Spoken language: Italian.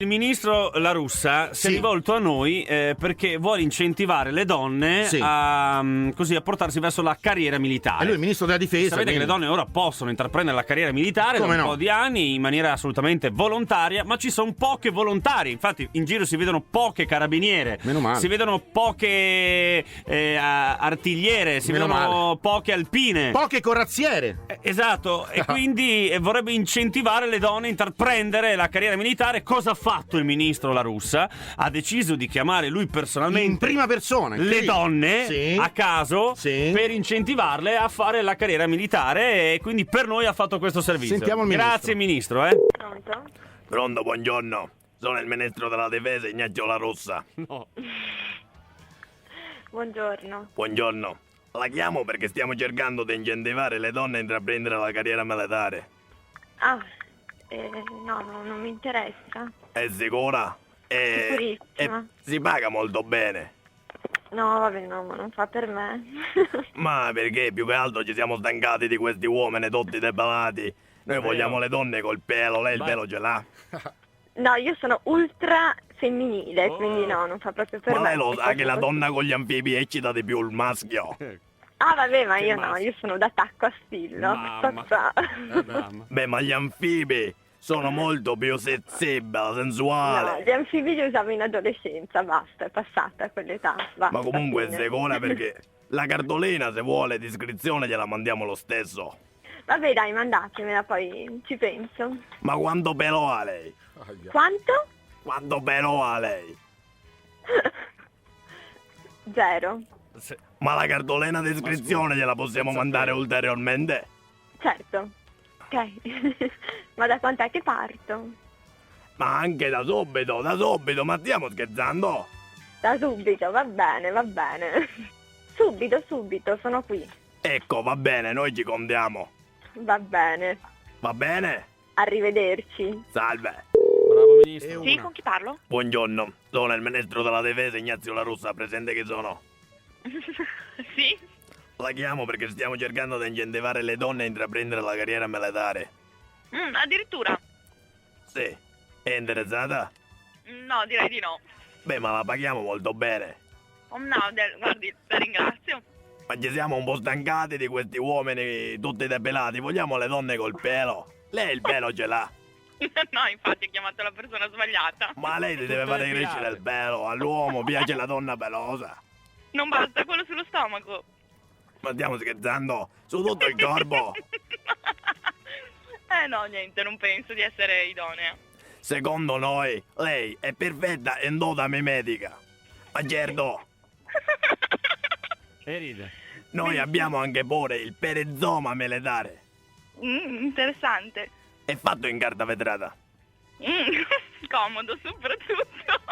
Il ministro La Russa si è rivolto a noi perché vuole incentivare le donne a portarsi verso la carriera militare. E lui è il ministro della difesa. Sapete che le donne ora possono intraprendere la carriera militare da un po' di anni in maniera assolutamente volontaria, ma ci sono poche volontarie. Infatti in giro si vedono poche carabiniere, si vedono poche artigliere, si vedono poche alpine, poche corazziere. Esatto, e quindi vorrebbe incentivare le donne a intraprendere la carriera militare. Cosa ha fatto il ministro La Russa? Ha deciso di chiamare lui personalmente in prima persona le donne a caso per incentivarle a fare la carriera militare, e quindi per noi ha fatto questo servizio. Sentiamo il ministro. Grazie ministro. Pronto? Pronto, buongiorno. Sono il ministro della difesa Ignazio La Russa. No. Buongiorno. Buongiorno. La chiamo perché stiamo cercando di incentivare le donne a intraprendere la carriera militare. No, non mi interessa. È sicura? Sicurissima. Si paga molto bene. No, vabbè, no, ma non fa per me. Ma perché più che altro ci siamo stancati di questi uomini tutti debellati. Noi vogliamo le donne col pelo, lei il pelo ce l'ha? No, io sono ultra femminile, quindi no, non fa proprio per me. Ma lei lo sa che la donna con gli anfibi eccita di più il maschio? Vabbè, ma io no, io sono da tacco a stillo. Beh, ma gli anfibi sono molto più sensibili, sensuali. No, gli anfibi li usavo in adolescenza, basta, è passata quell'età. Basta, Ma comunque è fine. sicura, perché la cartolina, se vuole, di iscrizione gliela mandiamo lo stesso. Vabbè, dai, mandatemela, poi ci penso. Ma quanto pelo ha lei? Quanto? Quanto pelo ha lei? 0. Ma la cartolina di iscrizione gliela possiamo mandare ulteriormente? Certo. Ok. Ma da quant'è che parto? Ma anche da subito, ma stiamo scherzando? Da subito, va bene, va bene. Subito, sono qui. Ecco, va bene, noi ci contiamo. Va bene. Va bene? Arrivederci. Salve. Bravo ministro. Sì, con chi parlo? Buongiorno, sono il ministro della difesa Ignazio La Russa, presente che sono? Sì? La chiamo perché stiamo cercando di incentivare le donne a intraprendere la carriera militare. Addirittura? Sì. È interessata? No, direi di no. Beh, ma la paghiamo molto bene. No, guardi, la ringrazio. Ma ci siamo un po' stancati di questi uomini tutti depilati. Vogliamo le donne col pelo. Lei il pelo ce l'ha. No, infatti ho chiamato la persona sbagliata. Ma lei si deve fare crescere il pelo. All'uomo piace la donna pelosa. Non basta quello sullo stomaco. Ma stiamo scherzando? Su tutto il corpo. No, niente, non penso di essere idonea. Secondo noi, lei è perfetta endotami medica. Ma certo, E ride. noi abbiamo anche pure il perizoma militare. Interessante. È fatto in carta vetrata. Comodo, soprattutto.